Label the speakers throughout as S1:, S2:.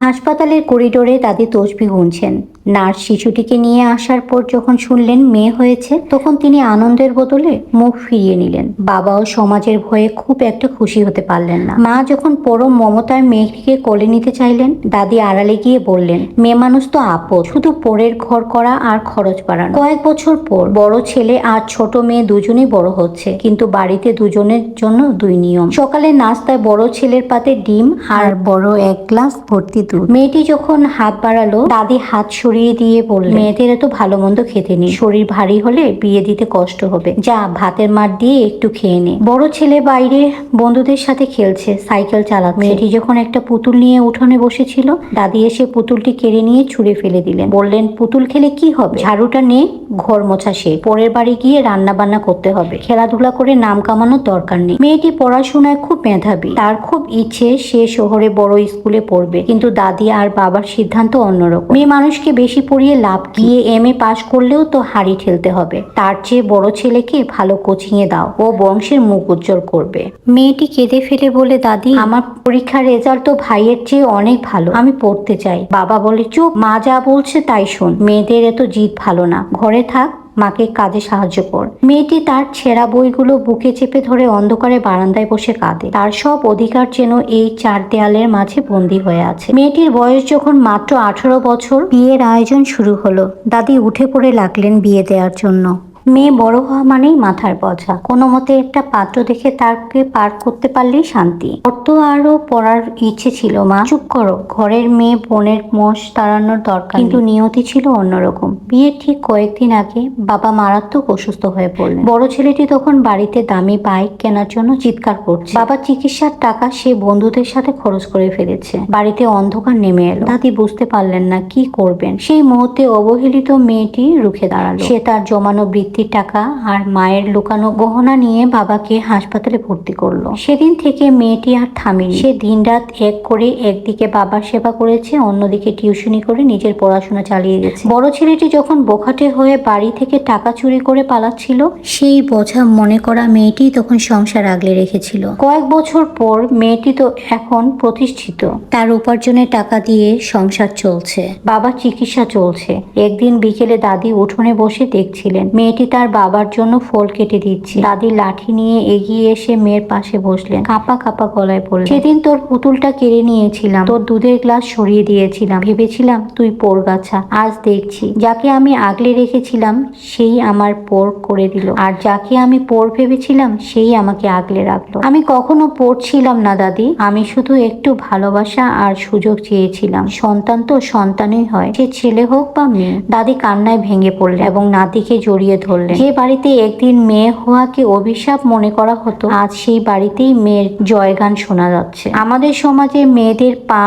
S1: হাসপাতালের করিডোরে দাদি তসবিহ গুনছেন। নার্স শিশুটিকে নিয়ে আসার পর যখন শুনলেন মেয়ে হয়েছে, তখন তিনি আনন্দের বদলে মুখ ফিরিয়ে নিলেন। বাবাও সমাজের ভয়ে খুব একটা খুশি হতে পারলেন না। মা যখন পরম মমতায় মেয়েটিকে কোলে নিতে চাইলেন, দাদি আড়ালে গিয়ে বললেন, মেয়ে মানুষ তো আপদ, শুধু পরের ঘর করা আর খরচ বাড়ানো। কয়েক বছর পর বড় ছেলে আর ছোট মেয়ে দুজনেই বড় হচ্ছে, কিন্তু বাড়িতে দুজনের জন্য দুই নিয়ম। সকালে নাস্তায় বড় ছেলের পাতে ডিম আর বড় এক গ্লাস ভর্তি দুধ। মেয়েটি যখন হাত বাড়ালো, দাদি হাত সরিয়ে দিয়ে বললেন, মেয়েদের এত ভালো মন্দ খেতে নেই, শরীর ভারী হলে বিয়ে দিতে কষ্ট হবে, যা ভাতের মার দিয়ে একটু খেয়ে নে। বড় ছেলে বাইরে বন্ধুদের সাথে খেলছে, সাইকেল চালাচ্ছে। মেয়েটি যখন একটা পুতুল নিয়ে উঠোনে বসেছিল, দাদি এসে পুতুলটি কেড়ে নিয়ে ছুঁড়ে ফেলে দিলেন। বললেন, পুতুল খেলে কি হবে, ঝাড়ুটা নে, ঘর মোছা শেখ, পরের বাড়ি গিয়ে রান্না বান্না করতে হবে, খেলাধুলা করে নাম কামানোর দরকার নেই। মেয়েটি পড়াশোনায় খুব মেধাবী, তার খুব ইচ্ছে সে শহরে বড় স্কুলে পড়বে, কিন্তু দাদি আর বাবার সিদ্ধান্ত অন্যরকম। মেয়ে মানুষকে বেশি পড়িয়ে লাভ কি, এমএ পাশ করলেও তো হাড়ি ঠেলতে হবে, তার চেয়ে বড় ছেলেকে ভালো কোচিং এ দাও, ও বংশের মুখ উজ্জ্বল করবে। মেয়েটি কেঁদে ফেলে বলে, দাদি আমার পরীক্ষার রেজাল্ট তো ভাইয়ের চেয়ে অনেক ভালো, আমি পড়তে চাই। বাবা বলে, চুপ, মা যা বলছে তাই শোন, মেয়েদের এত জিদ ভালো না, ঘরে থাক, মাকে কাজে সাহায্য কর। মেয়েটি তার ছেঁড়া বইগুলো বুকে চেপে ধরে অন্ধকারে বারান্দায় বসে কাঁদে। তার সব অধিকার যেন এই চার দেয়ালের মাঝে বন্দী হয়ে আছে। মেয়েটির বয়স যখন মাত্র 18 বছর, বিয়ের আয়োজন শুরু হলো। দাদি উঠে পড়ে লাগলেন বিয়ে দেওয়ার জন্য। মেয়ে বড় হওয়া মানেই মাথার বোঝা, কোনো মতে একটা পাত্র দেখে তাকে পার করতে পারলেই শান্তি। ওর তো আরো পড়ার ইচ্ছে ছিল। মা চুপ করো, ঘরের মেয়ে বোনের মোষ তাড়ানোর দরকার, কিন্তু নিয়তি ছিল অন্যরকম। বিয়ের ঠিক কয়েকদিন আগে বাবা মারাত্মক অসুস্থ হয়ে পড়লেন। বড় ছেলেটি তখন বাড়িতে দামি বাইক কেনার জন্য চিৎকার করছে। বাবার চিকিৎসার টাকা সে বন্ধুদের সাথে খরচ করে ফেলেছে। বাড়িতে অন্ধকার নেমে এলো। দাদি বুঝতে পারলেন না কি করবেন। সেই মুহূর্তে অবহেলিত মেয়েটি রুখে দাঁড়ালো। সে তার জমানো বৃত্তির টাকা আর মায়ের লুকানো গহনা নিয়ে বাবাকে হাসপাতালে ভর্তি করলো। সেদিন থেকে মেয়েটি আর থামেনি। সে দিনরাত এক করে একদিকে বাবার সেবা করেছে, অন্যদিকে টিউশনি করে নিজের পড়াশোনা চালিয়ে গেছে। বড় ছেলেটি যখন বোখাটে হয়ে বাড়ি থেকে টাকা চুরি করে পালাচ্ছিল, সেই বোঝা মনে করা মেয়েটি তখন সংসার আগলে রেখেছিল। কয়েক বছর পর মেয়েটি তো এখন প্রতিষ্ঠিত, তার উপার্জনের টাকা দিয়ে সংসার চলছে, বাবার চিকিৎসা চলছে। একদিন বিকেলে দাদি উঠোনে বসে দেখছিলেন মেয়েটি তার বাবার জন্য ফল কেটে দিচ্ছে। দাদি লাঠি নিয়ে এগিয়ে এসে মেয়ের পাশে বসলেন, কাঁপা কাঁপা গলায় বললেন, সেদিন তোর পুতুলটা কেড়ে নিয়েছিলাম, তোর দুধের গ্লাস সরিয়ে দিয়েছিলাম, ভেবেছিলাম তুই পোড়গাছা। আজ দেখছি যাকে আমি আগলে রেখেছিলাম সেই আমার পোর করে দিল, আর যাকে আমি পোর ভেবেছিলাম সেই আমাকে আগলে রাখলো। আমি কখনো পড়ছিলাম না দাদি, আমি শুধু একটু ভালোবাসা আর সুযোগ চেয়েছিলাম। সন্তান তো সন্তানই হয়, সে ছেলে হোক বা মেয়ে। দাদি কান্নায় ভেঙে পড়লেন এবং নাতিকে জড়িয়ে ধরলেন। যে বাড়িতে একদিন মেয়ে হওয়াকে অভিশাপ মনে করা হতো, আজ সেই বাড়িতেই মেয়ের জয়গান শোনা যাচ্ছে। আমাদের সমাজে মেয়েদের পা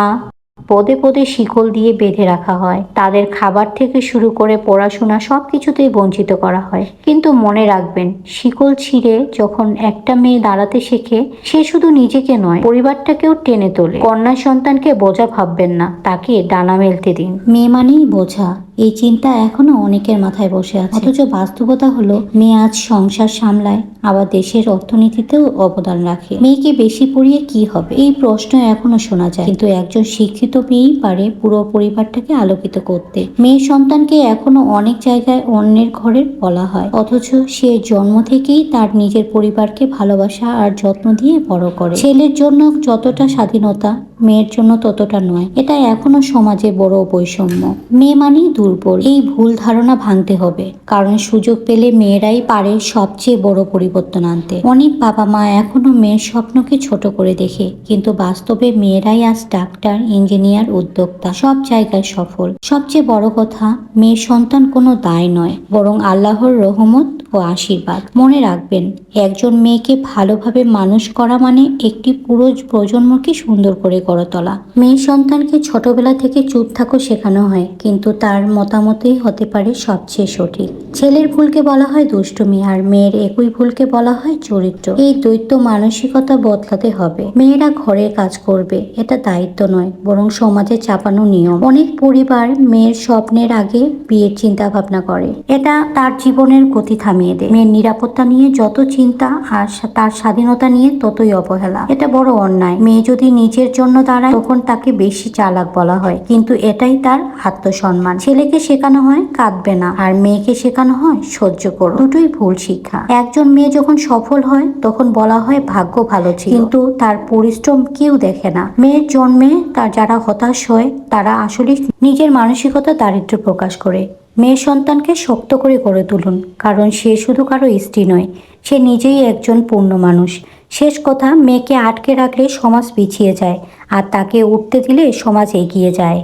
S1: পদে পদে শিকল দিয়ে বেঁধে রাখা হয়, তাদের খাবার থেকে শুরু করে পড়াশোনা সবকিছুতেই বঞ্চিত করা হয়। কিন্তু মনে রাখবেন, শিকল ছিঁড়ে যখন একটা মেয়ে দাঁড়াতে শেখে, সে শুধু নিজেকে নয়, পরিবারটাকেও টেনে তোলে। কন্যা সন্তানকে বোঝা ভাববেন না, তাকে ডানা মেলতে দিন। মেয়ে মানেই বোঝা, এই চিন্তা এখনো অনেকের মাথায় বসে আছে। অথচ বাস্তবতা হলো, মেয়ে আজ সংসার সামলায়, আবার দেশের অর্থনীতিতেও অবদান রাখে। মেয়েকে বেশি পড়িয়ে কি হবে, এই প্রশ্ন এখনো শোনা যায়, কিন্তু একজন শিক্ষিত মেয়েই পারে পুরো পরিবারটাকে আলোকিত করতে। মেয়ে সন্তানকে এখনো অনেক জায়গায় অন্যের ঘরের বলা হয়, অথচ সে জন্ম থেকেই তার নিজের পরিবারকে ভালোবাসা আর যত্ন দিয়ে বড় করে। ছেলের জন্য যতটা স্বাধীনতা, মেয়ের জন্য ততটা নয়। এটা এখনো সমাজে বড় বৈষম্য। মেয়ে মানেই দুর্বল, এই ভুল ধারণা ভাঙতে হবে, কারণ সুযোগ পেলে মেয়েরাই পারে সবচেয়ে বড় পরিবর্তন আনতে। অনেক বাবা মা এখনো মেয়ের স্বপ্নকে ছোট করে দেখে, কিন্তু বাস্তবে মেয়েরাই আজ ডাক্তার, ইঞ্জিনিয়ার, উদ্যোক্তা, সব জায়গায় সফল। সবচেয়ে বড় কথা, মেয়ের সন্তান কোনো দায় নয়, বরং আল্লাহর রহমত ও আশীর্বাদ। মনে রাখবেন, একজন মেয়েকে ভালোভাবে মানুষ করা মানে একটি পুরো প্রজন্মকে সুন্দর করে গড়ে তোলা। মেয়ে সন্তানকে ছোটবেলা থেকে চুপ থাকো শেখানো হয়, কিন্তু তার মতামতই হতে পারে সবচেয়ে সঠিক। ছেলের ভুলকে বলা হয় দুষ্টুমি, আর মেয়ের একই ভুলকে বলা হয় চরিত্র। এই দ্বৈত মানসিকতা বদলাতে হবে। মেয়েরা ঘরের কাজ করবে, এটা দায়িত্ব নয়, বরং সমাজে চাপানো নিয়ম। অনেক পরিবার মেয়ের স্বপ্নের আগে বিয়ের চিন্তা ভাবনা করে, এটা তার জীবনের গতি থামিয়ে মেয়েদের। মেয়ের নিরাপত্তা নিয়ে যত চিন্তা আর তার স্বাধীনতা নিয়ে ততই অবহেলা। এটা বড় অন্যায়। মেয়ে যদি নিজের জন্য দাঁড়ায় তখন তাকে বেশি চালাক বলা হয়, কিন্তু এটাই তার আত্মসম্মান। ছেলেকে শেখানো হয় কাঁদবে না, আর মেয়েকে শেখানো হয় সহ্য করো। দুটোই ভুল শিক্ষা। একজন মেয়ে যখন সফল হয় তখন বলা হয় ভাগ্য ভালো ছিল, কিন্তু তার পরিশ্রম কেউ দেখে না। মেয়ের জন্মে তার যারা হতাশ হয় তারা আসলে নিজের মানসিকতা দারিদ্র্য প্রকাশ করে। মেয়ে সন্তানকে শক্ত করে গড়ে তুলুন, কারণ সে শুধু কারো স্ত্রী নয়, সে নিজেই একজন পূর্ণ মানুষ। শেষ কথা, মেয়েকে আটকে রাখলে সমাজ পিছিয়ে যায়, আর তাকে উঠতে দিলে সমাজ এগিয়ে যায়।